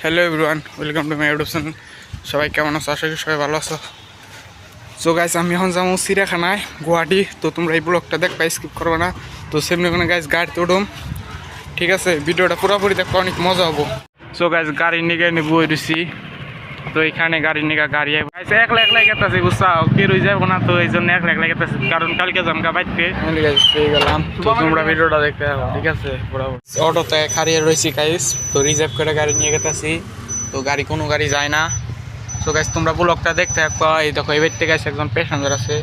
Hello everyone, welcome to my YouTube channel. সবাই কেমন আছো? আশা করি সবাই ভালো আছো। সো গাইস, আমি এখন যাবো চিড়িয়াখানায় গুয়াহাটি। তো তোমরা এই ব্লগটা দেখবা, স্কিপ করবে না। তো সেমনি কোনো গাইস গাড়িতে উঠুম, ঠিক আছে? ভিডিওটা পুরোপুরি দেখবা, অনেক মজা হবো। সো গাইস, গাড়ি নিয়ে বই দিছি। তো এখানে গাড়ি নিয়ে গাড়ি গাইস একলা একলাই গেতেছি, বুঝছাও? বেরোই যাবো না, তো এই জন্য একলা একলাই গেতেছি, কারণ কালকে জামকা বাইতে পেয়ে গেলাম। তো তোমরা ভিডিওটা দেখতে হবে, ঠিক আছে? অটোতে খারিয়ে রয়েছি গাইস, তো রিজার্ভ করে গাড়ি নিয়ে গেতেছি। তো কোনো গাড়ি যায় না। সো গাইস, তোমরা ব্লগটা দেখতে থাকবা। এই দেখো, এই থেকে গাইস একজন প্যাসেঞ্জার আছে।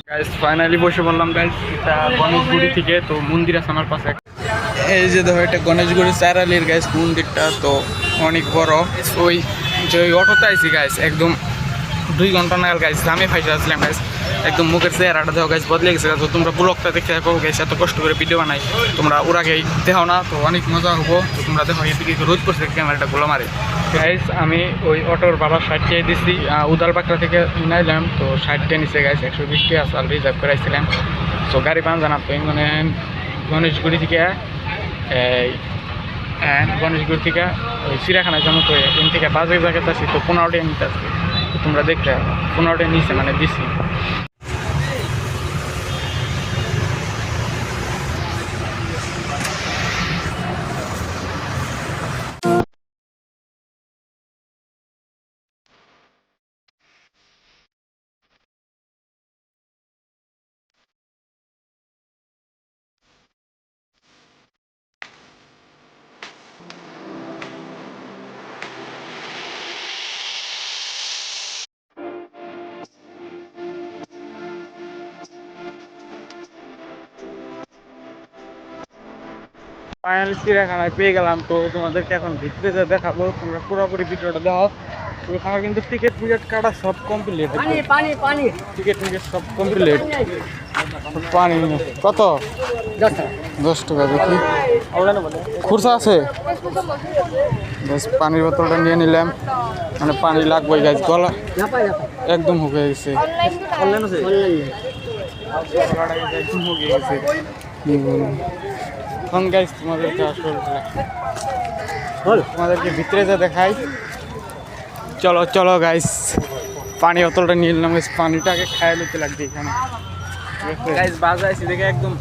গাইস ফাইনালি বসে বললাম গাইস, এটা গণেশগুড়ি থেকে। তো মন্দির আছে আমার পাশে, এই যে দেখো, এটা গণেশগুড়ি চারালির গাইস মন্দিরটা। তো অনেক বড়। ওই যে অটোতে আইছি গাইস, একদম 2 ঘন্টা নাগাল গাইস আমি ফাইসে আসলাম গাইস। একদম মুখের চেহারাটা দেখো গাইস, বদলে গেছে। তো তোমরা ব্লগটা দেখতে থাকো গাইস, এত কষ্ট করে ভিডিও বানাই, তোমরা ওরাকে দেখো না, তো অনেক মজা হবো। তো তোমরা দেখো, এদিকে রোদ করছে, ক্যামেরাটা গোলা মারে গাইস। আমি ওই অটোর ভাড়া 60 টাকা দিচ্ছি, উদালপাকড়া থেকে নাইলাম। তো 60 টাকা নিচ্ছে গাইস, 120 টাকা সাল রিজার্ভ করে আসছিলাম। তো গাড়ি পান জানা তো মানে গণেশগুড়ি থেকে গণেশগুড়ি থেকে ওই চিড়িয়াখানায় যেমন তো এখান থেকে বাজে জায়গাতে আসি। তো 15 টাকা নিতে আসছি। তো তোমরা দেখতে 15 টাকা নিচ্ছে, মানে দিচ্ছি। ফাইনালি চিড়িয়াখানায় পেয়ে গেলাম। তো তোমাদেরকে এখন ভিতরে যা দেখাবো, তোমরা পুরোপুরি ভিডিওটা দেখো। তো এখানে কিন্তু টিকিট কাটা সব কমপ্লিট, টিকিট সব কমপ্লিট। পানি কত? 10 টাকা। দেখি খুরসা আছে। পানির বোতলটা নিয়ে নিলাম, মানে পানি লাগবে গাছ, গলা একদম শুকিয়ে গেছে। একদম শুকিয়ে গেছে। এখন গাইস তোমাদেরকে ভিতরে যা দেখাই, চলো চলো গাইস। পানি বোতলটা নিয়ে নিলাম গাইস, পানিটাকে খাইয়ে নিতে লাগবে এখানে গাইস। বাজাইছি দেখে একদম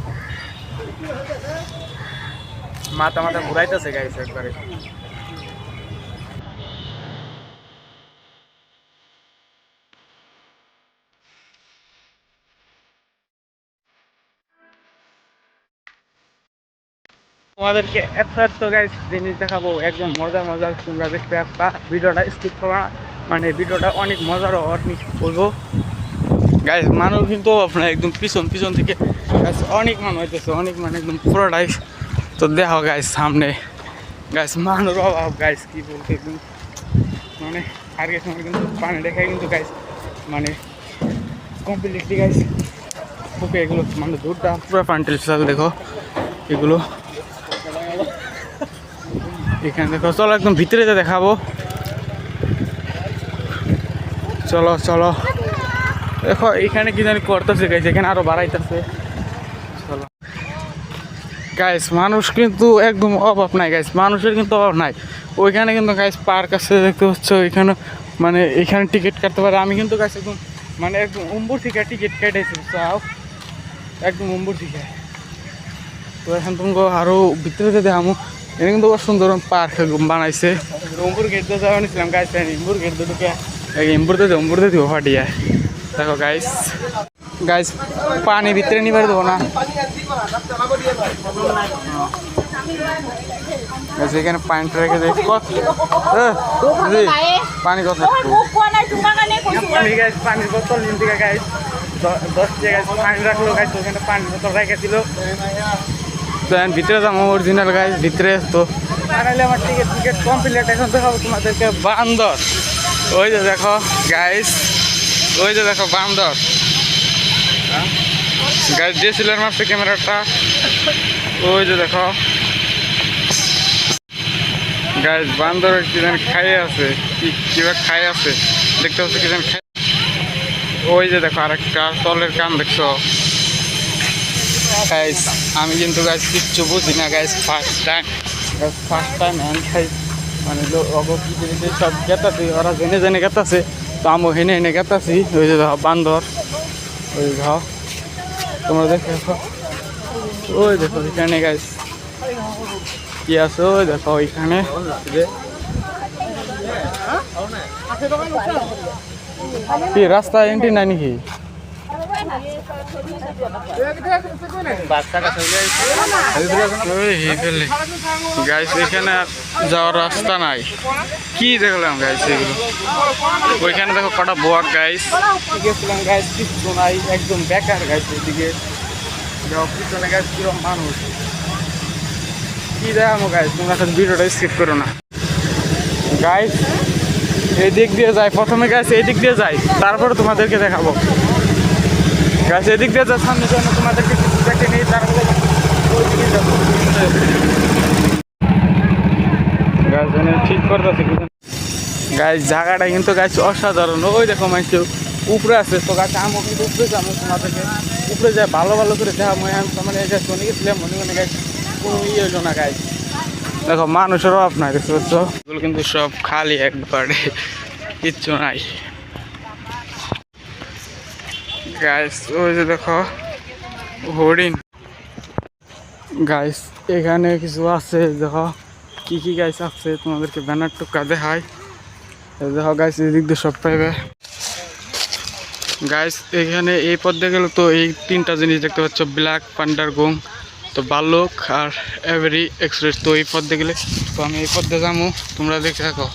মাথা ঘুরাইতেছে গাইস একবারে। তোমাদেরকে এত গাইস জিনিস দেখাবো, একদম মজার। তোমরা দেখতে একটা ভিডিওটা স্কিপ করা, মানে ভিডিওটা অনেক মজার অনেক বলবো গাইস। মানুষ কিন্তু আপনার একদম পিছন থেকে গাইস অনেক মানুষ হইতেছে, অনেক মানে একদম পুরোটাই। তো দেখো গাইস সামনে গাইস মানুষ অভাব গাইস, কি বলতে একদম মানে আগে সময় কিন্তু পানি দেখায় কিন্তু গাইস মানে কমপ্লিটলি গাইস ওকে এগুলো মানে দুধটা পুরো ফান্টেল চাল দেখো এগুলো এখানে দেখো চলো একদম ভিতরে যে দেখাবো চলো চলো দেখো এখানে কি জানি করতেছে গাইস এখানে আরো বাড়াইতেছে চলো গাইস মানুষ কিন্তু একদম অভাব নাই গাইস মানুষের কিন্তু অভাব নাই ওইখানে কিন্তু গাইস পার্ক আছে দেখতে পাচ্ছ এখানে মানে এখানে টিকিট কাটতে পারে আমি কিন্তু গাইস একদম মানে একদম উম্বুর থেকে টিকিট কেটেছি চাও একদম উম্বুর থেকে তো এখন তুমি আরো ভিতরে যেতে আমু এখানে কিন্তু সুন্দর পার্ক বানাইছে উম্বুর গেট দিয়ে যাওয়া নিয়েছিলাম গাইস ইম্বুর গেট দিয়ে ঢুকে উম্বুর দিয়ে দিব ফাটিয়া দেখো গাইস গাইস পানি ভিতরে নিবার দেবো না এখানে পানিটা রেখে দেখ পানি কত পানির বোতল নিন থেকে গাইস 10 টাকা পানি রাখলো গাইস ওখানে পানির বোতল রেখে দিল তো ভিতরে যাবো অরিজিনাল গাইস ভিতরে তো আনাইলে আমার টিকিট কমপ্লিট এখন দেখাবো তোমাদেরকে বান্দর ওই যে দেখো গাইস ওই যে দেখো বান্দর গাইস ডিএসএলআর মারছে ক্যামেরাটা ওই যে দেখো গাইস বান্দর কি জানি খাইয়ে আছে কিভাবে খাই আছে দেখতে পাচ্ছ কি জানি খাই ওই যে দেখো আরেকটা তলের কান দেখছো গাইস আমি কিন্তু গাইস কিচ্ছু বুঝি না গাইস ফার্স্ট টাইম হ্যান্ড খাই মানে সব গেতাছি ওরা জেনে জেনে গেতাছে তো আমি হেনে হেনে গেতাছি ওই যে দেখো বান্দর ওই দেখো তোমরা দেখো ওই দেখো এখানে গাইস কি আছে ওই দেখো ওইখানে কি রাস্তা এন্ট্রি নাই নাকি গাইস এখানে যাওয়ার রাস্তা নাই কি দেখলাম গাইস এগুলো ওইখানে দেখো কটা বোয়া গাইস গেছিলাম গাইস কিছু নাই একদম বেকার গাইস এদিকে পিছনে গাইস কিরম মানুষ কি দেখাবো গাইস তোমরা ভিডিওটা স্কিপ করো না গাইস এই দিক দিয়ে যাই প্রথমে গাইস এই দিক দিয়ে যাই তারপরে তোমাদেরকে দেখাবো গাইস এদিক দিয়ে যাই সামনে জন্য তোমাদেরকে কিছু দেখে নেই তারপরে গাইস ঠিক করতেছি গাইস জায়গাটা কিন্তু গাইস অসাধারণ ওই দেখো মানুষ উপরে আছে তো গাছ আমি কিন্তু উপরে যাবো তোমাদেরকে উপরে যাই ভালো ভালো করে দেখাবো মানে শনি গেছিলাম মনে মনে গাইস কোনো ইয়ে হইলো না গাইস দেখো মানুষের অভাব নাই দেখতে পাচ্ছ এগুলো কিন্তু সব খালি একবারে কিচ্ছু নাই গাইস ওই যে দেখো হরিণ গাইস এখানে কিছু আছে দেখো কি কি গাইস আছে তোমাদেরকে ব্যানার টুকা দেখায় দেখো গাইস এদিক দিয়ে সব পাইবে গাইস এখানে এই পথ দিয়ে গেলে তো এই তিনটা জিনিস দেখতে পাচ্ছ ব্ল্যাক পান্ডার গং তো বালক আর এভারি এক্সপ্রেস তো এই পথ দিয়ে গেলে তো আমি এই পথ দিয়ে যাবো তোমরা দেখে থাকো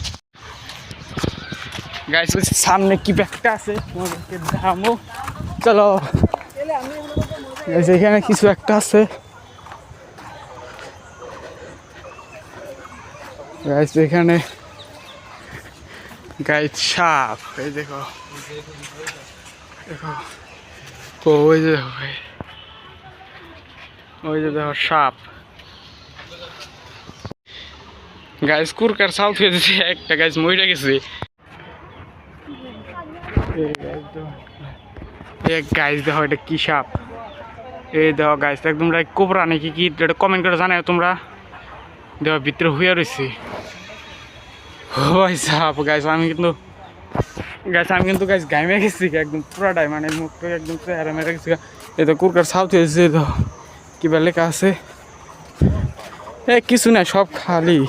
গাইস সামনে কি ব্যাগটা আছে তোমাদেরকে দেখাবো চলো এখানে কিছু একটা আছে গাইস এখানে গাইস সাপ এই দেখো দেখো ওই যে ওই যে দেখো সাপ গাইস কুরকার সাউথ হয়ে যেতে একটা গাইস মইরা গেছে গাইস দেখো এটা কি সাপ এই দেখো গাইস একদম কোবরা নাকি কি এটা কমেন্ট করে জানাও তোমরা দেখো ভিতরে হইয়া রয়েছে ওই সাপ গাইস আমি কিন্তু গাইস গাইমে গেছি একদম পুরাটাই মানে মুখটা একদম চেহারা মেরে গেছি এই তো কুরকার সাউথ হয়েছে তো কিবা লেখা আছে কিছু না সব খালি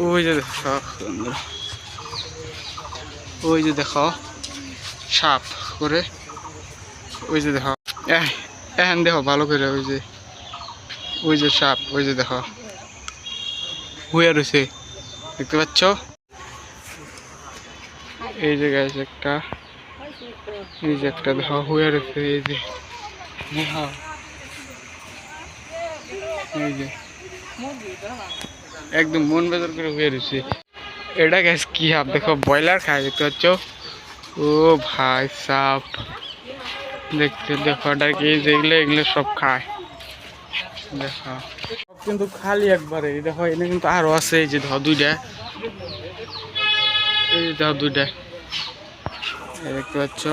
ওই যে দেখো ওই যে দেখো সাপ করে ওই যে দেখো এখন দেখো ভালো করে ওই যে সাপ ওই যে দেখো হুইয়া রয়েছে দেখতে পাচ্ছ এই যে গাইস একটা এই যে একটা দেখো হুইয়া রয়েছে এই যে এই যে একদম মন বেজার করে হুইয়া রয়েছে এটা গাইস কি হাফ দেখো ব্রয়লার খায় দেখতে পাচ্ছ ও ভাই সাপ দেখতে দেখো, এটা কি যেগুলো এগুলো সব খায় দেখো, সব কিন্তু খালি একবারে। দেখো এখানে কিন্তু আরো আছে, এই যে ধর দুইটা, এই যে ধর দুইটা দেখতে পাচ্ছ।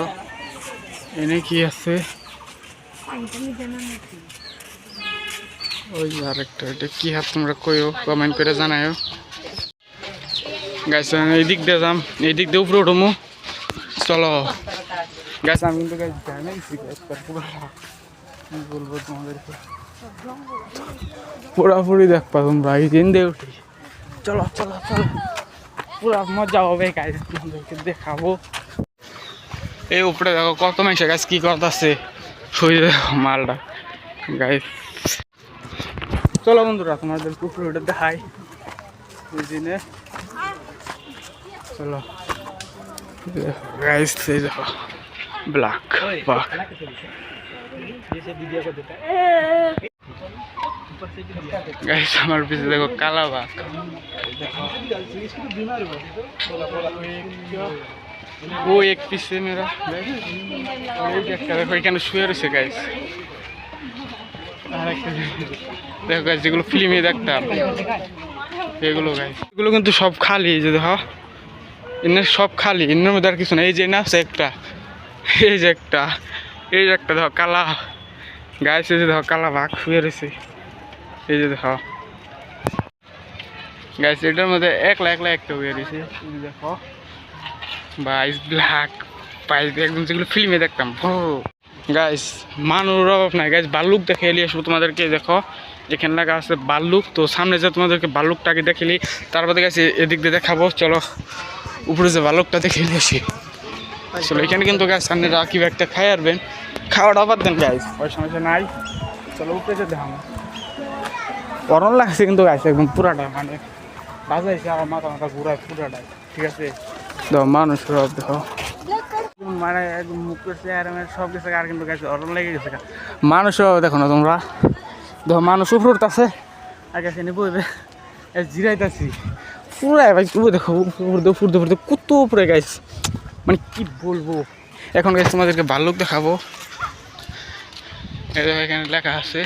এনে কি আছে, ওই আরেকটা, এটা কি হাত তোমরা কইও, কমেন্ট করে জানাও গাইস। এই দিক দিয়ে যাম, এই দিক দিয়ে উপরে উঠবো, চলো গাইস। আমি কিন্তু গাইস জানাইছি গাইস, পুরো কি বলবো তোমাদেরকে, পুরাপুরি দেখবা তোমরা এই দিন দিয়ে উঠি। চলো চলো চলো, পুরা মজা হবে গাইস, তোমাদেরকে দেখাবো। এই উপরে দেখো কত মানুষ গাছ কি করতেছে, শুয়ে দেখো মালটা গাইস। চলো বন্ধুরা তোমাদের উপরে উঠে দেখাই ওই দিনে, চলো গাইস। এই দেখো ব্ল্যাক বাঘ, গাইস আমার পিছনে দেখো কালা বাঘ, वो एक पीस है मेरा, দেখো এখানে শুয়ে রয়েছে গাইস। দেখো গাইস যেগুলো ফিল্মে দেখতাম এগুলো গাইস, এগুলো কিন্তু সব খালি। এই যে দেখো এনে সব খালি, এর মধ্যে আর কিছু না। এই যে না একটা, এই যে একটা, এই যে একটা দেখো কালা গাইস, এই যে দেখো কালা বাঘ শুয়ে রয়েছে, এই যে দেখো গাইস। এটার মধ্যে একলা একলা একটা শুয়ে রয়েছে, দেখো বাইস ব্ল্যাক বাইস, একদম যেগুলো ফিল্মে দেখতাম গাইস। মানুষের অভাব নাই গাইস, ভাল্লুক দেখে এলি আসবো তোমাদেরকে। দেখো এখানে লাগা আছে ভাল্লুক, তো সামনে যে তোমাদেরকে ভাল্লুকটাকে দেখেলি, তারপরে গেছে এদিক দিয়ে দেখাবো। চলো উপরে যে ভাল্লুকটা দেখে এলি আসি। চলো এখানে কিন্তু গাছ সামনে রাখি একটা খাই আসবেন, খাওয়াটা বাদ দেন গাইস, ওই সমস্যা নাই। চলো উপরে যে দেখাবো, গরম লাগছে কিন্তু গাছ একদম পুরাটা, মানে বাজাইছে আমার মাথা মাথা ঘুরায় পুরাটাই, ঠিক আছে। দেখো মানুষ সব দেখো, মানে একদম মুখ করছে আর সব কিছু, আর কিন্তু গাছ গরম লেগে গেছে। মানুষও দেখো না তোমরা, দেখো মানুষ উপরে উঠতেছে আর গাছে নিয়ে বইবে জিরাইতেছি পুরাই ভাই। তুমি দেখো উপরে উপরে উপরে কত উপরে গাছ, মানে কি বলবো। এখন গাছ তোমাদেরকে ভাল্লুক দেখাবো, এই দেখো এখানে লেখা আছে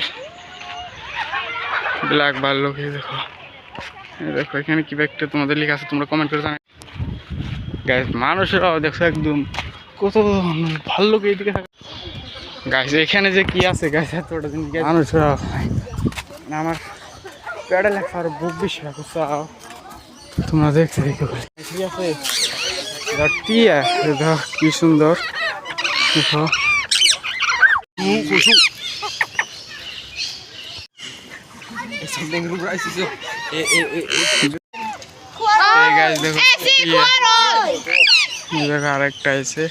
ব্ল্যাক ভাল্লুক। এই দেখো, এই দেখো এখানে কি একটা তোমাদের লেখা আছে, তোমরা কমেন্ট করে জানাই গাইস। মানুষেরাও দেখছো একদম কত ভাল্লুক এইদিকে থাকে গাইস। এখানে যে কি আছে গাইস এতটা জিনিস, মানুষেরাও আমার প্যাডে লেখা আর বুক বেশি চাও তোমরা দেখতে দেখো ঠিক আছে। টিয়া দেখো কি সুন্দর, দেখো দেখো আরেকটা আছে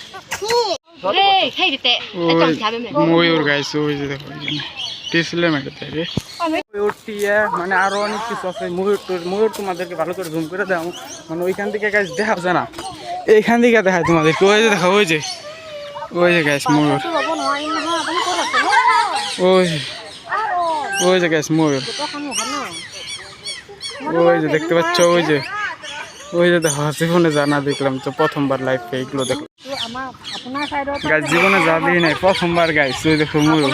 ময়ূর গাইস, ওই যে দেখো ময়ূর টিয়া, মানে আরো অনেক কিছু আছে। ময়ূর তোমাদেরকে ভালো করে জুম করে দাও, মানে ওইখান থেকে গাছ দেখা যায় না, এইখান থেকে দেখায় তোমাদেরকে। ওই যে দেখো ওই যে, ওই যে গাছ ময়ূর, ওই ওই যে গাছ ময়ূর, ওই যে দেখতে পাচ্ছ, ওই যে ওই যে দেখো। জীবনে জানা দেখলাম তো প্রথমবার লাইফে এইগুলো দেখলাম গাছ, জীবনে যা দিই নাই প্রথমবার গাইস। ওই দেখো ময়ূর,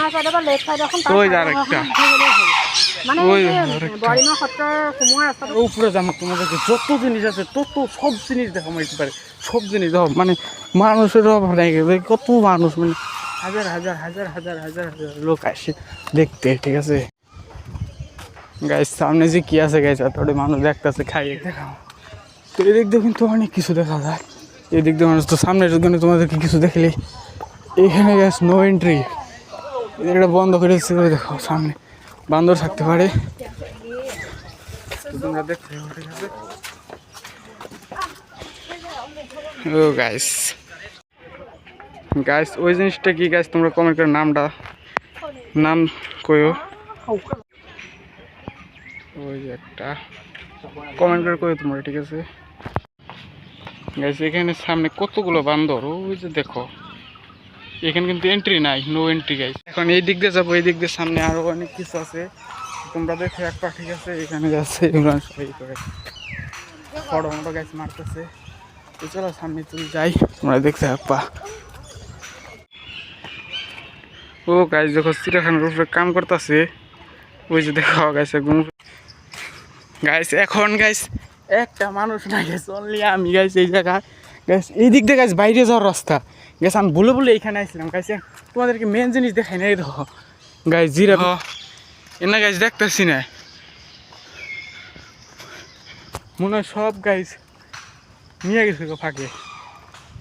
ওই যে আরেকটা, ওই উপরে যাবো তোমাদেরকে যত জিনিস আছে তত সব জিনিস দেখো মাইতে পারে, সব জিনিস দেখো। মানে মানুষের অভাব নাই, কত মানুষ, মানে হাজার হাজার হাজার হাজার হাজার হাজার লোক আসে দেখতে, ঠিক আছে গাইস। সামনে যে কি আছে গাইস, এতটা মানুষ দেখতেছে খাইয়ে দেখাও। তো এদিক দিয়ে কিন্তু অনেক কিছু দেখা যায়, এদিক দিয়ে মানুষ। তো সামনের জন্য তোমাদেরকে কিছু দেখলে, এইখানে গ্যাস নো এন্ট্রি, এটা বন্ধ করে দিচ্ছে। দেখো সামনে বান্দর থাকতে পারে, তোমরা দেখতে ঠিক আছে। ও গাইস গাইস ওই জিনিসটা কি গাইস, তোমরা কমেন্ট করে নাম কইও, ওই যে একটা কমেন্ট করে কইও তোমরা, ঠিক আছে গাইস। এখানে সামনে কতগুলো বান্দর, ওই যে দেখো এখানে কিন্তু এন্ট্রি নাই, নো এন্ট্রি গাইস। এখন এই দিক দিয়ে যাবো, এই দিক দিয়ে সামনে আরো অনেক কিছু আছে, তোমরা দেখো একটা, ঠিক আছে। এখানে যাচ্ছে সবাই করে ফটো মটো গাছ মারতেছে, তো চলো সামনে চলে যাই, তোমরা দেখতে পাবা। ও গাইস দেখো চিড়িয়াখানার উপরে কাম করতেছে, ওই যে দেখো গাইস একদম গাইস। এখন গাইস একটা মানুষ না গাইস, অনলি আমি গাইস এই জায়গায় গাইস। এই দিক দিয়ে গাইস বাইরে যাওয়ার রাস্তা গাইস। আমি বলে বলে এইখানে আসছিলাম গাইস। তোমাদেরকে মেন জিনিস দেখাই না, এই দেখো গাইস জিরা এনা গাইস দেখতেছি না, মনে হয় সব গাইস নিয়ে গেছে ফাঁকে।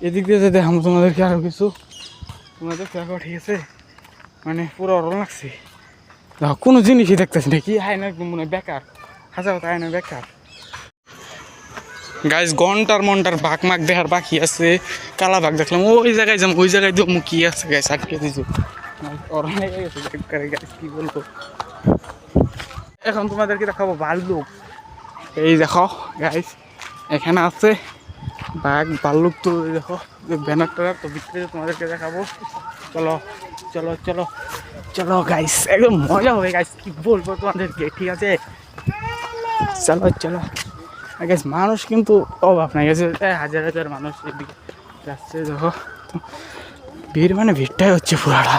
এদিক দিয়ে যে দেখাবো তোমাদেরকে আরো কিছু, তোমাদের দেখো ঠিক আছে, মানে পুরো অরল লাগছে। দেখো কোনো জিনিসই দেখতেছি না, কি হয় না একদম মনে হয় বেকার, হাজার কথা হয় না বেকার গাইস। ঘন্টার মন্টার বাঘ মাঘ দেখার বাকি আছে, কালা বাঘ দেখলাম ওই জায়গায় যাম, ওই জায়গায় দিয়ে কি আছে গাইস আটকে দিয়েছে অরল লেগে গেছে গাইস, কি বলবো। এখন তোমাদেরকে দেখাবো ভাল্লুক। এই দেখো গাইস এখানে আছে বাঘ ভাল্লুক, তো দেখো ব্যানার টানার, তো ভিতরে তোমাদেরকে দেখাবো। চলো চলো চলো চলো গাইস, একদম মজা হবে গাইস, কি বলবো তোমাদেরকে, ঠিক আছে চলো চলো গাইস। মানুষ কিন্তু অভাব নাই গেছে, হাজার হাজার মানুষ এদিকে যাচ্ছে দেখো, ভিড় মানে ভিড়টাই হচ্ছে পুরাটা।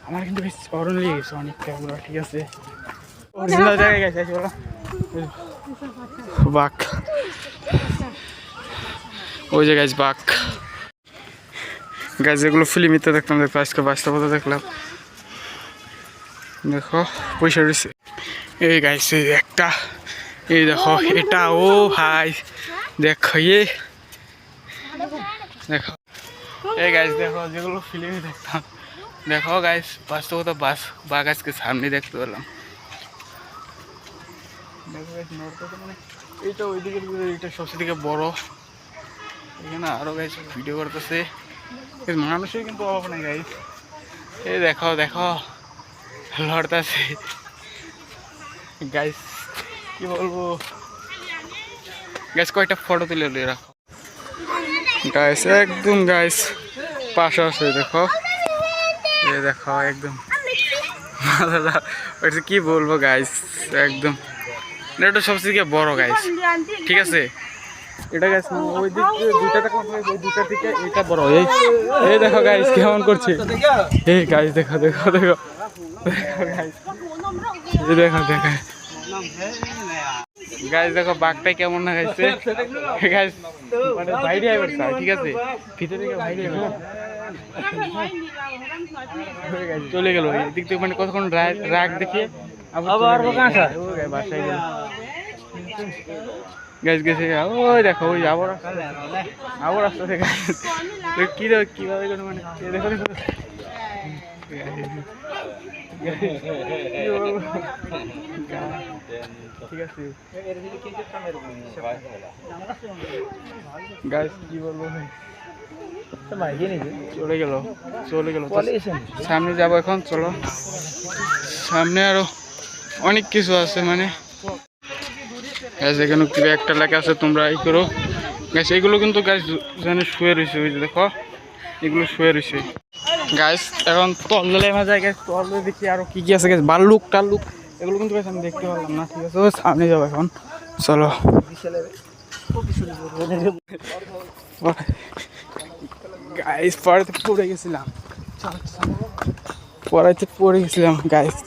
আমার কিন্তু বেশ অরণ লেগে গেছে অনেকটা পুরো, ঠিক আছে অরিজিনাল জায়গায় গেছে বলো বাঘ, ওই যে গাইস বাঘ গাইস, যেগুলো ফিল্মিতে দেখতাম দেখো আজকে বাস্তবতা দেখলাম। দেখো পয়সা রয়েছে এই গাইস, এই একটা এই দেখো এটা, ও ভাই দেখো দেখো এই গাইস দেখো যেগুলো ফিল্মে দেখতাম, দেখো গাইস বাস্তবতা বাঘ আজকে সামনে দেখতে পেলাম। দেখো গাইস নড়তে মানে এইটা ওইদিকে, এইটা সবচেয়ে দিকে বড়, এখানে আরো গাইস ভিডিও করতেছে, মানুষের কিন্তু অভাব নেই গাইস। এই দেখো দেখো লড়তেছে গাইস, কি বলবো গাইস, কয়টা ফটো তুলে রাখো গাইস, একদম গাইস পাশে আছে দেখো, এই দেখো একদম কি বলবো গাইস, একদম এটা সবচেয়ে বড় গাইস, ঠিক আছে এটা গাইস ওই দিক দুইটা ওই দুইটা থেকে এটা বড়। এই দেখো গাইস কেমন করছে, এই গাইস দেখো দেখো দেখো গাইস, এই দেখো দেখো গাইস দেখো বাঘটাই কেমন না গাইছে গাইস, মানে বাইরে আইবার চাই, ঠিক আছে ভিতরে থেকে বাইরে চলে গেল এদিক থেকে, মানে কতক্ষণ রাগ দেখিয়ে আবার বাসায় গেল গাছ গেছে। ওই দেখো ওই আবার আসতে কি কিভাবে মানে দেখো দেখো ঠিক আছে গাছ কি বলবো, চলে গেল সামনে যাবো এখন, চলো সামনে আরো অনেক কিছু আছে, মানে এখানে একটা লেখা আছে তোমরা এই করো গাছ, এগুলো কিন্তু গাছ জানে শুয়ে রয়েছে, ওই যে দেখো এগুলো শুয়ে রয়েছে গাছ। এখন তললে যায় গাছ, তললে দেখি আরো কি কি আছে গাছ, ভাল্লুক টাল্লুক এগুলো কিন্তু গাছ আমি দেখতে পারলাম না, ঠিক আছে সামনে যাবো এখন চলো। গাইস পড়াতে পড়ে গেছিলাম, গাইস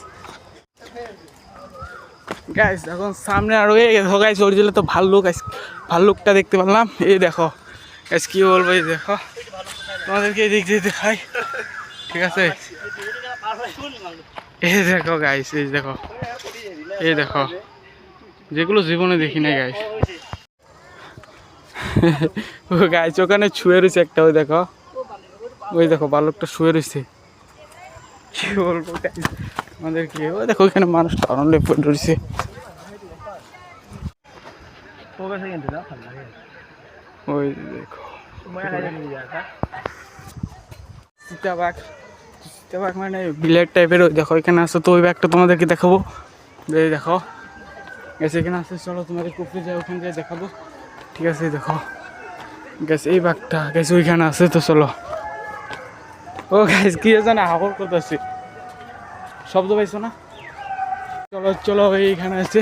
গাইস এখন সামনে আরো এই দেখো গাইস, অরিজিনাল তো ভাল্লুকটা দেখতে পারলাম। এই দেখো গাইস কি বলবো, এই দেখো তোমাদেরকে এই দিক দিয়ে দেখাই, ঠিক আছে এই দেখো গাইস, এই দেখো যেগুলো জীবনে দেখি নাই গাইস গাইস ওখানে শুয়ে রয়েছে একটা, ওই দেখো ভাল্লুকটা শুয়ে রয়েছে, কি বলবো গাইস আমাদের কি, ওই দেখো ওইখানে মানুষটা অনলে পড়ে রয়েছে। ওই দেখো চিতাবাঘ মানে বিলেট টাইপের, ওই দেখো এখানে আছে, তো ওই ব্যাগটা তোমাদেরকে দেখাবো, এই দেখো গেছে এখানে আছে, চলো তোমাদের কুপড়ে যাই ওখানে যাই দেখাবো, ঠিক আছে দেখো গেছে এই বাঘটা গেছে ওইখানে আছে, তো চলো। ও গাইস কি জানে হাবর করতেছে, শব্দ পাইছো না, চলো চলো এইখানে আছে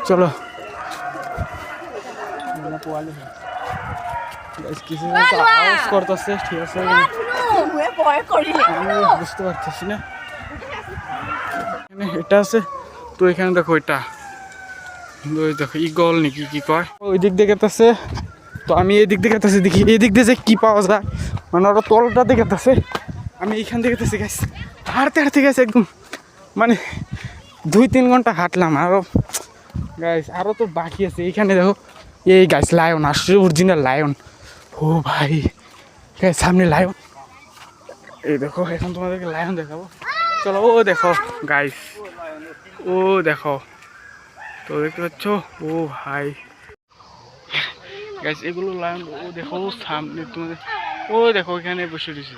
চলো। কিছু আওয়াজ করতেছে, ঠিক আছে বুঝতে পারতেছি না। এটা আছে তো এখানে দেখো, এটা দেখো ইগল নাকি কি কয়, ওই দিক দিয়ে গেতেছে। তো আমি এই দিক দিয়ে গেতেছি, দেখি এই দিক দিয়ে যে কি পাওয়া যায়, মানে ওরা তলটা দিয়ে গেতেছে, আমি এইখান থেকে গেতেছি গাইস, হাঁটতে হাঁটতে গেছে একদম, মানে 2-3 ঘন্টা হাঁটলাম। আরও গাইস আরও তো বাকি আছে। এইখানে দেখো এই গাইস লায়ন, আসলে অরিজিনাল লায়ন। ও ভাই গাইস সামনে লায়ন, এই দেখো এখন তোমাদেরকে লায়ন দেখাবো, চলো। ও দেখো গাইস, ও দেখো, তো দেখতে পাচ্ছ, ও ভাই গাইস এগুলো লায়ন। ও দেখো সামনে তোমাদের, ও দেখো এখানে বসে রয়েছে,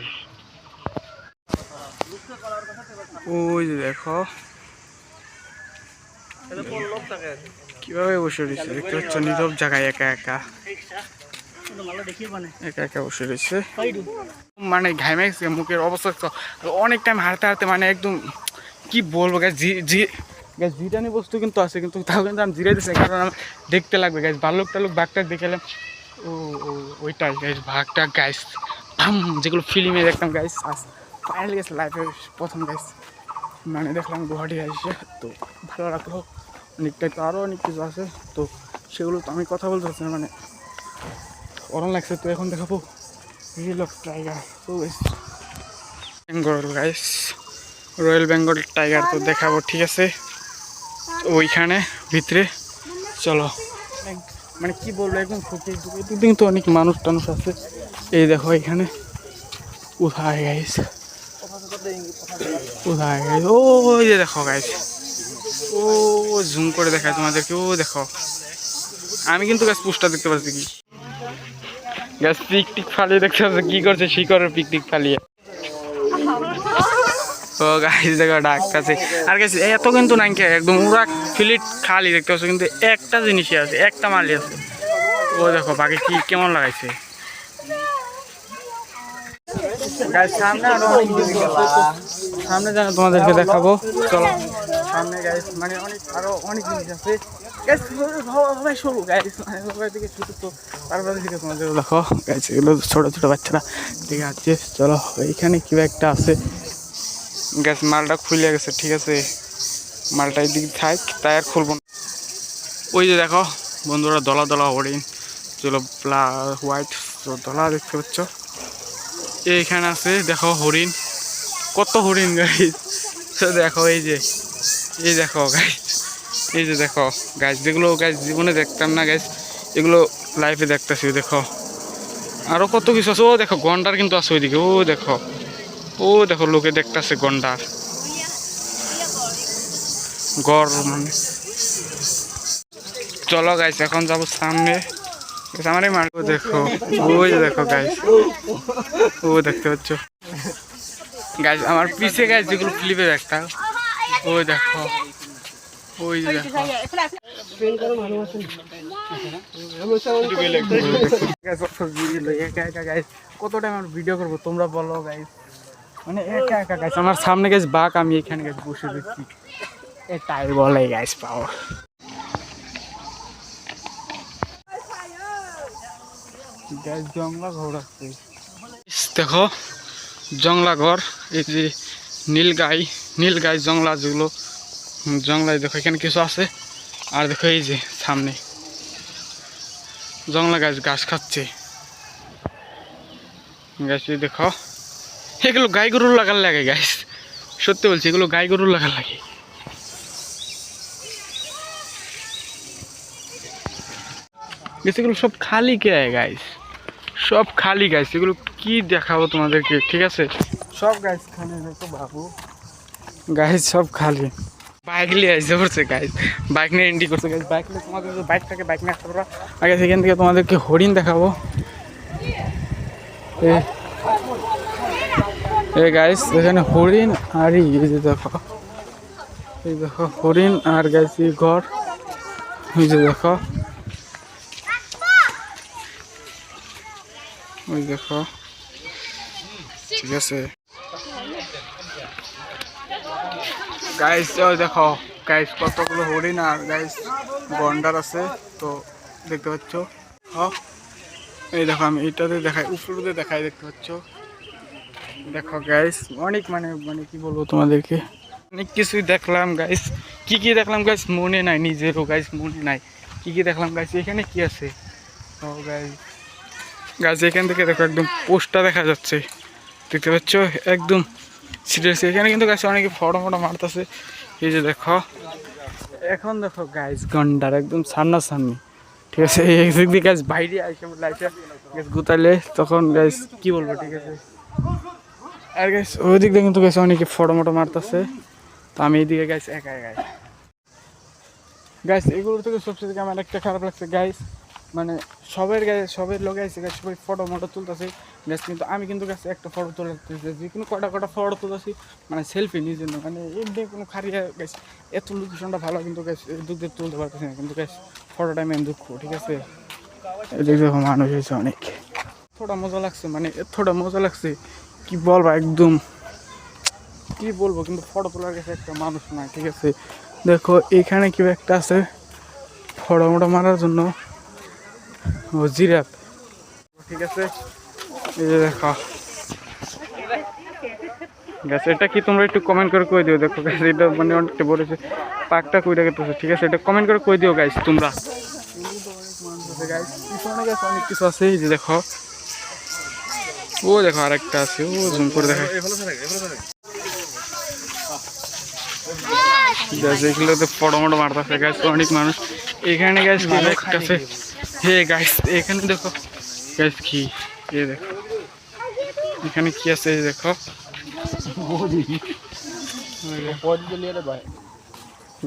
ওই যে দেখো কিভাবে বসে রয়েছে, দেখতে পাচ্ছ নীরব জায়গায় একা একা একা একা বসে রয়েছে, মানে ঘামে গেছে, মুখের অবস্থা অনেক টাইম হাঁটতে হাঁটতে, মানে একদম কি বলবো গাছ, গ্যাস জিটানি বস্তু কিন্তু আছে, কিন্তু তাও কিন্তু আমি জিরাই দিচ্ছি, কারণ আমার দেখতে লাগবে গ্যাস। ভাল্লুক টালুক বাঘটা দেখলাম, ও ওইটাই গাইস ভাগটা গাইস, যেগুলো ফিল্মে দেখতাম গাইস, ফাইনালি গেছে লাইফের প্রথম গাইস, মানে দেখলাম গুয়াহাটি আসছে, তো ভালো লাগলো অনেকটাই। তো আরও অনেক কিছু আছে, তো সেগুলো তো আমি কথা বলতে পারছি না, মানে অরণ লাগছে। তো এখন দেখাবো রিয়েল অফ টাইগার, তো Bengal guys, royal Bengal tiger তো দেখাবো, ঠিক আছে। ওইখানে ভিতরে চলো, মানে কি বলবো একদম দুদিন তো অনেক মানুষ টানুষ আছে। এই দেখো এখানে কোথায় গাইস, কোথায় গাইস, ওই যে দেখো গাইস, ও জুম করে দেখায় তোমাদেরকে, ও দেখো। আমি কিন্তু গাছ পোস্টার দেখতে পাচ্ছি, কি গাছ পিকটিক ফালিয়ে দেখতে পাচ্ছি, কি করছে শিকড়ের পিকটিক ফালিয়ে। ও গাইস দেখো ডাকতেছে, আর গাইস এত কিন্তু নাই, একদম পুরা ফিলিট খালি দেখতে পাচ্ছ, কিন্তু একটা জিনিসই আছে, একটা মালি আছে। ও দেখো বাকি কি কেমন লাগাইছে গাইস, সামনে আরো অনেক জিনিস আছে, সামনে জানো তোমাদেরকে দেখাবো, চলো সামনে গাইস, মানে অনেক আরো অনেক জিনিস আছে গাইস, সবাই সরু গাইস, মানে সবাই দিকে ছোট, তো তারপরে দিকে তোমাদের দেখো গাইস, এগুলো ছোট ছোট বাচ্চারা দেখে আসছে। চলো এইখানে কি একটা আছে গ্যাস, মালটা খুলে গেছে, ঠিক আছে, মালটা এদিকে থাক, তাই আর খুলবো না। ওই যে দেখো বন্ধুরা দলা দলা হরিণ, যেগুলো হোয়াইট, তো দলা দেখতে পাচ্ছ, এইখানে আছে দেখো হরিণ, কত হরিণ গাইস, তো দেখো এই যে, এই দেখো গাইস, এই যে দেখো গাইস, যেগুলো গাইস জীবনে দেখতাম না গাইস, এগুলো লাইফে দেখতেছি। দেখো আরো কত কিছু আছে, ও দেখো গন্ডার কিন্তু আছে ওইদিকে, ও দেখো, ও দেখো লোকে দেখতেছে গন্ডার গড়, মানে চলো গাইস এখন যাবো সামনে, আমার এই মার্গ দেখো, ওই যে দেখো গাইস, ও দেখতে পাচ্ছ গাইস আমার পিছে গাইস, যেগুলো ফ্লিপে দেখতাম, ওই দেখো, ওই যে দেখো কত টাইম আমার ভিডিও করবো তোমরা বলো গাইস, মানে একা একা গাইস, আমার সামনে গাইস বাঘ, আমি এখানে গাইস বসে রয়েছি, এটাই বলে গাইস পাওয়ার। গাইস জংলা ঘর আছে, দেখো জংলা ঘর, এই যে নীল গাই জংলা, যেগুলো জংলায় দেখো এখানে কিছু আছে, আর দেখো এই যে সামনে জংলা গাছ ঘাস খাচ্ছে গাছ, দেখো এগুলো গাই গরুর লাগার লাগে গাইস, সত্যি বলছি এগুলো গাই গরুর লাগার লাগে। এগুলো সব খালি কে গাইস, সব খালি গাইস, এগুলো কি দেখাবো তোমাদেরকে, ঠিক আছে সব গাইস খালি দেখো বাবু, গাইস সব খালি। বাইক নিয়ে আসতে পড়ছে গাইস, বাইক নিয়ে এন্ট্রি করছে গাইস, বাইক নিয়ে তোমাদের বাইক থাকে, বাইক নিয়ে আসতে পারো। আগে সেখান থেকে তোমাদেরকে হরিণ দেখাবো, এই গাইস এখানে হরিণ, আর এই যে দেখো, এই দেখো হরিণ, আর গাইস এই ঘর, এই যে দেখো, ওই দেখো, ঠিক আছে গাইস, ওই দেখো গাইস কতগুলো হরিণ, আর গাইস গন্ডার আছে, তো দেখতে পাচ্ছ এই দেখো আমি এইটাতে দেখাই, উপরে দেখাই, দেখতে পাচ্ছ। দেখো গাইস অনেক মানে মানে কি বলবো তোমাদেরকে, অনেক কিছুই দেখলাম গাইস। কি কি দেখলাম গাইস মনে নাই, নিজেরও গাইস মনে নাই কি কি দেখলাম গাইস। এখানে কি আছে ও গাইস, গাছ এখান থেকে দেখো একদম পোস্টটা দেখা যাচ্ছে, দেখতে পাচ্ছ একদম সিরিয়াসলি। এখানে কিন্তু গাছ অনেকে ফটো ফটো মারতেছে, এই যে দেখো। এখন দেখো গাইস গন্ডার একদম সামনাসামনি, ঠিক আছে। এই দিক গাছ বাইরে আইসে বলে আইসে গাছ গুতাইলে তখন গাছ কি বলবো, ঠিক আছে। আর গাছ ওই দিক দিয়ে কিন্তু গাছ অনেকে ফটো মোটো মারতেছে, তো আমি এইদিকে গাছ একা একাই গাইস। এগুলোর থেকে সবচেয়ে থেকে আমার একটা খারাপ লাগছে গাইস, মানে সবের গায়ে সবের লোক আছে গাছ, সবাই ফটো মোটো তুলতেছে গাছ, কিন্তু আমি কিন্তু গাছ একটা ফটো তুলতেছি, যে কোনো কটা ফটো তুলতেছি মানে সেলফি নিজের, মানে এমনি কোনো খারিয়া গাছ এত লোকেশনটা ভালো, কিন্তু গাছ দুধ দিয়ে তুলতে পারতেছি না, কিন্তু গাছ ফটোটা মেন দুঃখ, ঠিক আছে। এদিকে দেখো মানুষ হয়েছে অনেক, এতটা মজা লাগছে, মানে এতটা মজা লাগছে কি বলবো, একদম কি বলবো, কিন্তু ফটো তোলার কাছে একটা মানুষ না, ঠিক আছে। দেখো এখানে কি একটা আছে ফটো মোটো মারার জন্য, ও জিরাফ, ঠিক আছে। এই যে দেখো গাছ, এটা কি তোমরা একটু কমেন্ট করে কই দিও। দেখো গাছ এটা মানে অনেকটা বলেছে, পাকটা কইটা গেছে, ঠিক আছে। এটা কমেন্ট করে কই দিও গাইস তোমরা। অনেক কিছু আছে, এই যে দেখো ও দেখো আরেকটা আছে, ও জুম করে দেখো এগুলোতে ফটো মোটো মারতেছে গাছ অনেক মানুষ। এখানে গাছ একটা আছে, হে গাছ এখানে দেখো গাছ কি, এ দেখো এখানে কি আছে, দেখো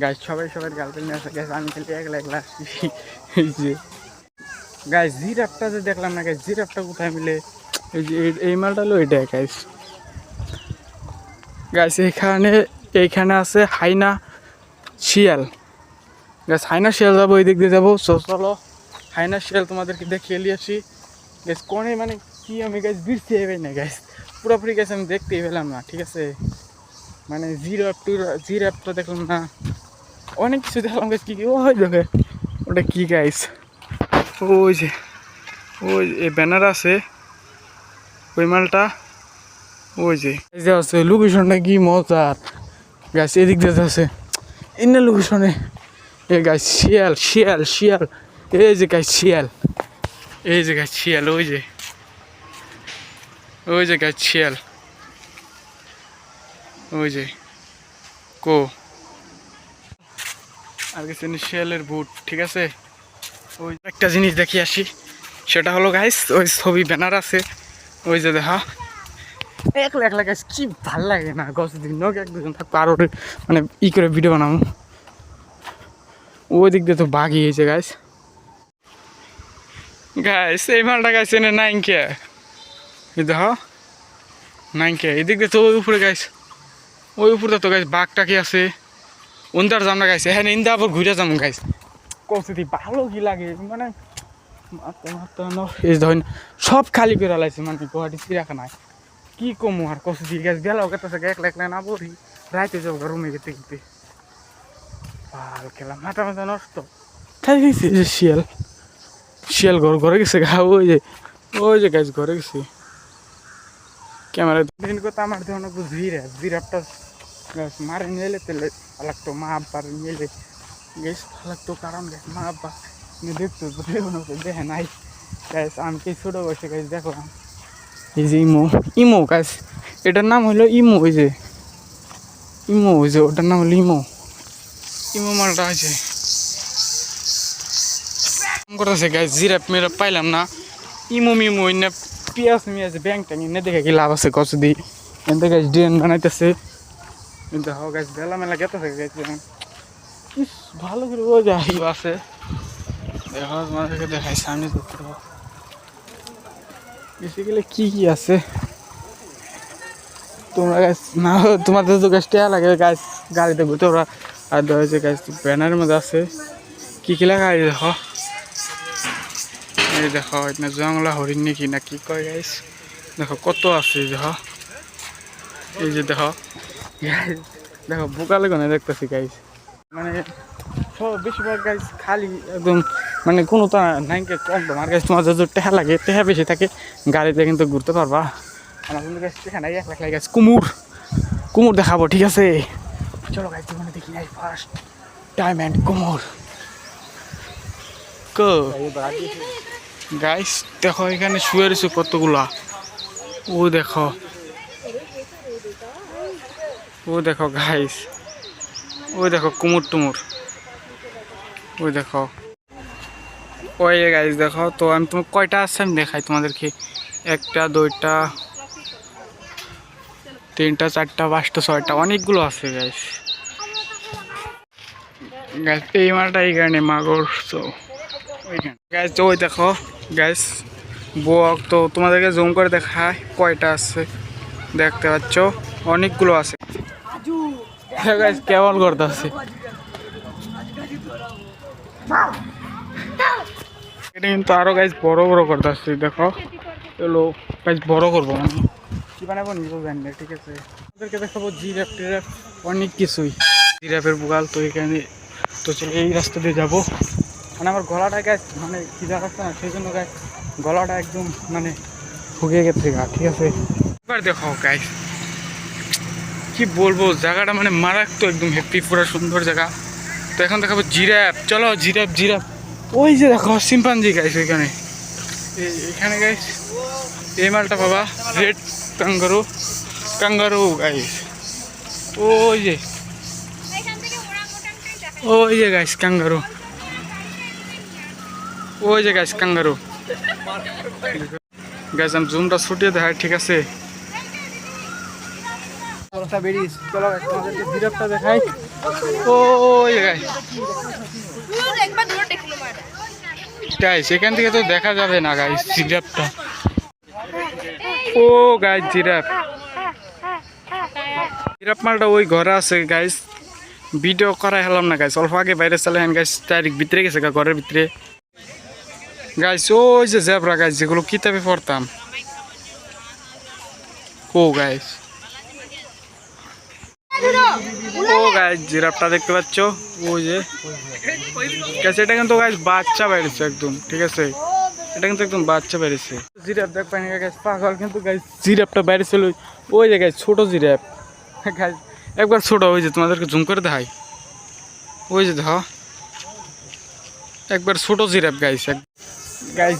গাছ সবাই সবার গার্লফ্রেন্ড আছে গাছ, আমি খালি একলা একলা আসছি। এই যে গাছ জিরাফটা যে দেখলাম না গাছ, জিরাফটা কোথায় মিলে, এই যে এই মালটা হলো এটা গাছ। গাছ এইখানে আছে হাইনা শিয়াল গাছ, হাইনা শিয়াল যাবো, এই দিক দিয়ে যাবো, চলো হাইনা শিয়াল তোমাদেরকে দেখিয়ে নিয়ে আসি গাছ। কোনে মানে কি আমি গাছ বিরতে যাবে না গাছ, পুরোপুরি গাছ আমি দেখতেই পেলাম না, ঠিক আছে। মানে জিরাফটা দেখলাম না, অনেক কিছু দেখলাম গাছ, কি কি ও হয় দেখে ওটা কি গাছ, ওই যে ওই ব্যানার আছে ওই মালটা, ওই যে আছে লোকেশনটা কি মজার গাছ, এদিক দিয়ে আছে এনে লোকেশনে এ গাছ শিয়াল শিয়াল শিয়াল, এই যে গাছ শিয়াল, এই যে গাছ শিয়াল, ওই যে গাছ শিয়াল, ওই যে কো আর কিছু শিয়ালের বুট, ঠিক আছে। ওই একটা জিনিস দেখি আসি, সেটা হলো গাইস ওই ছবি ব্যানার আছে, ওই যে দেখা একলা একলা গাছ কি ভাল লাগে না, গছ দিন এক দুজন থাকবো আরো মানে ই করে ভিডিও বানাবো। ওই দিক দিয়ে তো বাঘ হয়েছে গাছ, গাছ এই মালটা গাছ এনে নাইনকে দেখ নাইনকে, এদিক দিয়ে তো ওই উপরে গাছ, ওই উপরে তো গাছ বাঘটা কি আছে ওন্দার যাম না গাইছে, হ্যাঁ ইন্দা আবার ঘুরে যাম গাইছে, কৌশি ভালো কি লাগে মানে এই ধরেন সব খালি করে লাইছে, মানে গুয়াহাটি চিড়িয়াখানায় কি কমু আর কৌশি গাছ বেলাও কেটেছে, একলা একলা না বলি রাইতে যাবো রুমে গেতে গেতে, ভাল খেলাম মাথা মাথা নষ্ট খাই গেছে। যে শিয়াল শিয়াল ঘরে গেছে গা, ওই যে গাছ ঘরে গেছে, ক্যামেরা দিন কথা আমার দেহ অনেক জিরাফটা গাছ মারে নিয়ে এলে তেলে লাগতো, মা আব্বার নিয়ে এলে গেছ লাগতো, কারণ গাছ মা আব্বা দেখতো দেখে নাই গাছ। আমি কি ছোটো বয়সে গাছ দেখলাম, এই যে ইমো গাছ, এটার নাম হলো ইমো, ওই যে ওটার নাম হলো ইমো মালটা আছে করতেছে গাছ। জিরাফ মেরা পাইলাম না, ইমো না পিঁয়াজ মিয়াজ ব্যাংক ট্যাং এনে দেখে কি লাভ আছে, কত দিই এনতে গাছ ড্রেন বানাইতেছে, কিন্তু হ গাছ বেলা মেলা গেতেছে গাছ ভালো করে ও যে আছে দেখা তোমাদেরকে দেখাই সামনে দেখতে পাবো বেসিক্যালি কি আছে। তোমরা গাছ না তোমাদের তো গাছ টেয়া লাগে গাছ গাড়িতে ঘুরতে ওরা, আর হয়েছে গাছ ব্যানারের মধ্যে আছে কি কি লেখা, এই দেখো এই দেখো এটা জংলা হরিণ নাকি না কি কয় গাইস, দেখো কত আছে দেখো, এই যে দেখো দেখো বোকা লেগে দেখতেছি গাইস, মানে সব বেশিরভাগ গাইস খালি একদম মানে কোনো তো নাই কম আমার কাছে তোমার যদি টেহা লাগে টেহা বেশি থাকে গাড়িতে কিন্তু ঘুরতে পারবা। আমার কিন্তু কাছে টেহা নাই 1 লাখ লাগে গেছে। কুমুর দেখাবো ঠিক আছে। চলো গাইজ জীবনে দেখি নাই ফার্স্ট ডায়মন্ড কুমুর গাইস। দেখো এখানে শুয়ে রয়েছে কতগুলা। ও দেখো গাইস, ওই দেখো কুমুর টুমুর, ওই দেখো ওই গাইস দেখো। তো আমি তোমার কয়টা আছে আমি দেখাই তোমাদেরকে। 1টা 2টা 3টা 4টা 5টা 6টা অনেকগুলো আছে গাইস। গাইস এই মালটা এইখানে মাগর তো ওইখানে গাইস। তো ওই দেখো গাইস বক। তো তোমাদেরকে জুম করে দেখায় কয়টা আছে, দেখতে পাচ্ছ অনেকগুলো আছে গাইস। কেমন করতেছে এটা কিন্তু আরো গাইস বড় বড় করতেছে। দেখো চলো গাইস বড় করবো মানে কি বানাবো নিজেও জানি না ঠিক আছে। ওদেরকে দেখাবো জিরাফ টিরাফ অনেক কিছুই, জিরাফের বুগাল। তো এখানে তো চলো এই রাস্তা দিয়ে যাবো। মানে আমার গলাটা গাছ মানে খিদা রাখছে না, সেই জন্য গাছ গলাটা একদম মানে শুকিয়ে গেছে গা ঠিক আছে। এবার দেখো গাইস কি বলবো, জায়গাটা মানে মারাত্মক একদম হ্যাপি পুরো সুন্দর জায়গা। তো এখন দেখাবো জিরাফ। চলো জিরাফ ওই যে দেখো সিম্পাঞ্জি গাইস ওইখানে, এখানে গাইস এই মালটা বাবা রেড কাঙ্গারু গাইস। ওই যে গাইস কাঙ্গারু, ওই যে গাইস কাঙ্গারু গাইস। আমি জুমটা ছুটিয়ে দেখাই ঠিক আছে। জিরাফটা দেখাই ওই গাইস, এখান থেকে তো দেখা যাবে না গাইস জিরাফটা। ও গাইস জিরাফ মালটা ওই ঘরে আছে গাইস। ভিডিও করাই হলাম না গাইস, অল্প আগে বাইরে চলে হেন গাইস ডাইরেক্ট ভিতরে গেছে ঘরের ভিতরে গাইস। ওই যে জেব্রা গাইস যেগুলো কিতাবে পড়তাম। ও গাইস জিরাফটা দেখতে পাচ্ছ ওই যে গাইস। এটা কিন্তু গাইস বাচ্চা বেরিয়েছে একদম ঠিক আছে, এটা কিন্তু একদম বাচ্চা বেরিয়েছে। জিরাফ দেখ পাইনি গাইস পাগল কিন্তু গাইস জিরাফটা বেরিয়েছিল ওই যে গাইস ছোট জিরাফ গাইস, একবার ছোট। ওই যে তোমাদেরকে জুম করে দেখাই, ওই যে দেখো একবার ছোট জিরাফ গাইস।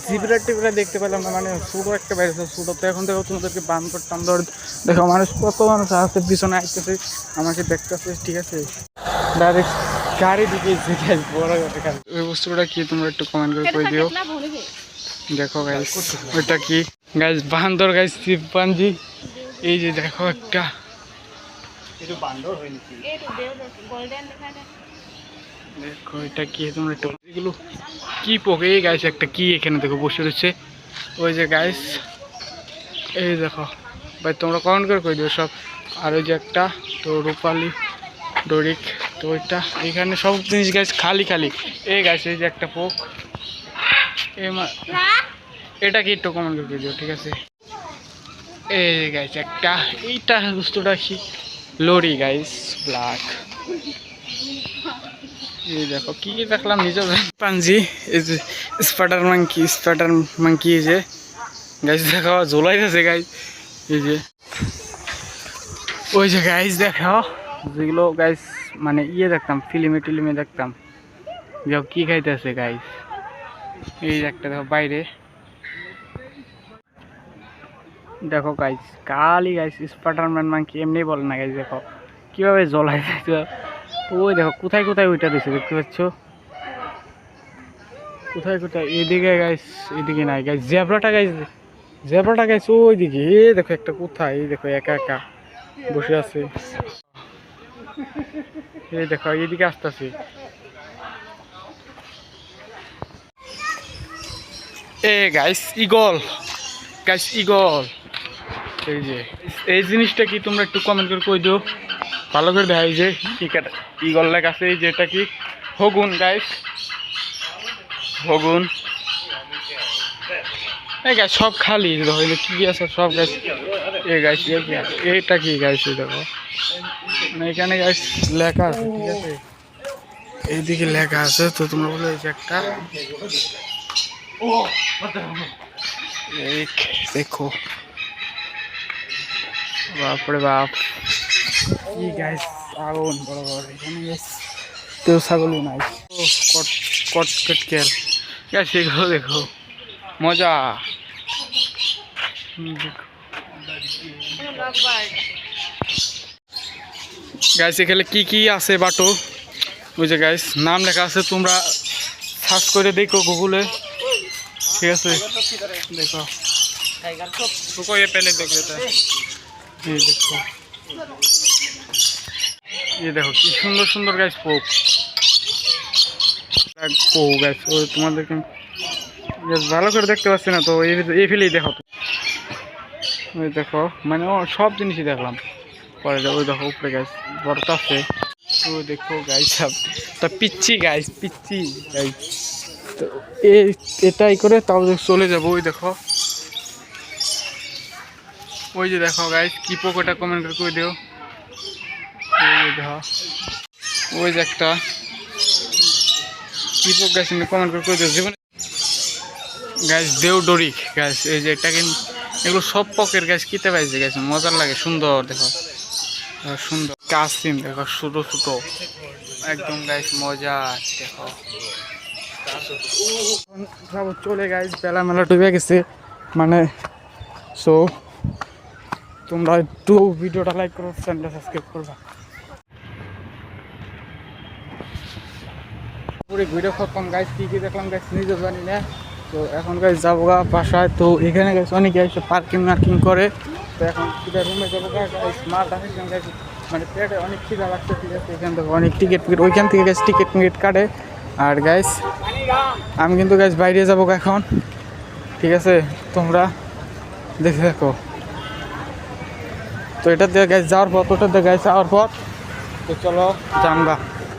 জিবরা টিবরা দেখতে পেলাম না, মানে ছোটো একটা বেড়েছে ছোটো। তো এখন দেখো তোমাদেরকে বান্দর টান্দর দেখো, মানুষ কত মানুষ আসছে পিছনে আসতেছে আমাকে দেখতেছে ঠিক আছে। ডাইরেক্ট গাড়ি ঢুকিয়েছে গাইস বড় গাড়ি। ওই বস্তুটা কি তোমরা একটু কমেন্ট করে কই দিও। দেখো গাইস ওইটা কি গাইস, বান্দর গাইস চিম্পাঞ্জি। এই যে দেখো একটা দেখো এটা কি তোমরা একটু এগুলো কি পোকে গাইস, একটা কি এখানে দেখো বসে রয়েছে ওই যে গাইস। এই দেখো ভাই তোমরা কমেন্ট করে কই দিও সব। আর ওই যে একটা তো রূপালি ডরিক, তো ওইটা এখানে সব জিনিস গাইস খালি এই গাইস। এই যে একটা পোক এটা কি একটু কমেন্ট করে দিও ঠিক আছে। এই গাইস একটা এইটা বস্তুটা কি লরি গাইস ব্ল্যাক। এই দেখো কি দেখলাম নিজেও পাঞ্জি। এই যে স্পাইডার মাঙ্কি এই যে গাইস দেখো ঝোলাই আছে গাইস। এই যে ওই যে গাইস দেখো যেগুলো গাইস মানে দেখতাম ফিল্মে দেখতাম যে কি খাইতেছে গাইস। এই যে একটা দেখো বাইরে দেখো গাইস কালি গাইস স্পাইডারম্যান মাঙ্কি এমনি বলে না গাইস। দেখো কিভাবে জ্বলাই ওই দেখো কোথায় ওইটা দিছে দেখতে পাচ্ছ কোথায় এদিকে গাইস, এদিকে নাই গাইস। জেব্রাটা গাইস ওইদিকে। এই দেখো একটা কোথায়, এই দেখো একা বসে আছে। এই দেখো এইদিকে আসতেছে। এ গাইস ইগল এই যে এই জিনিসটা কি তোমরা একটু কমেন্ট করে কই দিও ভালো করে দেখাই। যে ইগল লেগ আছে এই যে এটা কি হগুন গাইস, হগুন। এই গাইস সব খালি দেখো কি আছে সব গাইস। এই গাইস এইটা কি গাইস দেখো মানে এখানে গাইস লেখা আছে ঠিক আছে। এইদিকে লেখা আছে, তো তোমরা বলে এই যে একটা এই দেখো, বাপরে বাপ কি গাইস, আগুন বড় বড় এখানে গাইস, কেউ ছাগলই নাই। ও কট কট কট কেল গাইস, এগুলো দেখো মজা। গাইস এখানে কি কি আছে বাটো, ওই যে গাইস নাম লেখা আছে, তোমরা সার্চ করে দেখো গুগলে, ঠিক আছে? দেখো পেলে দেখো, এই দেখো, এই দেখো কি সুন্দর সুন্দর গাইস পোক গাইস। ও তোমাদেরকে ভালো করে দেখতে পাচ্ছি না, তো এই ফেলেই দেখো। ওই দেখো মানে ও সব জিনিসই দেখলাম পরে। ওই দেখো উপরে গাইস বরফ আছে, ওই দেখো গাইস সব তা পিচ্ছি গাইস, পিচ্ছি গাইস। তো এটাই করে তাও চলে যাবো। ওই দেখো, ওই যে দেখো গাইস কি পোক, ওটা কমেন্ট করে দিও। ওই যে দেখো, ওই যে একটা কি পোক গাইস, কমেন্ট করে দিও জীবনে গাইস। দেওডরি গাইস, এই যে এটা কিন্তু এগুলো সব পকের গাছ কিতে পাইছে গাছ, মজার লাগে, সুন্দর দেখো, সুন্দর কাসিম দেখো, ছোটো ছোটো একদম গাছ, মজা দেখো। চলে গাইস, বেলা মেলা ডুবে গেছে মানে। সো তোমরা একটু ভিডিওটা লাইক করো, চ্যানেলটা সাবস্ক্রাইব করবা। পুরো ভিডিও খতম গাইস, কি কি দেখলাম গাইস নিজে জানি না। তো এখন গাইস যাবো গা বাসায়। তো এখানে গাইস অনেকে এসে পার্কিং মার্কিং করে। তো এখন সিধা রুমে যাবো গাইস, মার ডাকিছিলাম গাইস, মানে পেটে অনেক খিদা লাগছে, ঠিক আছে? এখান থেকে অনেক টিকিট ওইখান থেকে গাইস টিকিট কাটে। আর গাইস আমি কিন্তু গাইস বাইরে যাবো এখন, ঠিক আছে? তোমরা দেখে দেখো। তো এটা দিয়ে গাইস যাওয়ার পর, ওটা দিয়ে গাইস যাওয়ার পর, তো চলো জানবা।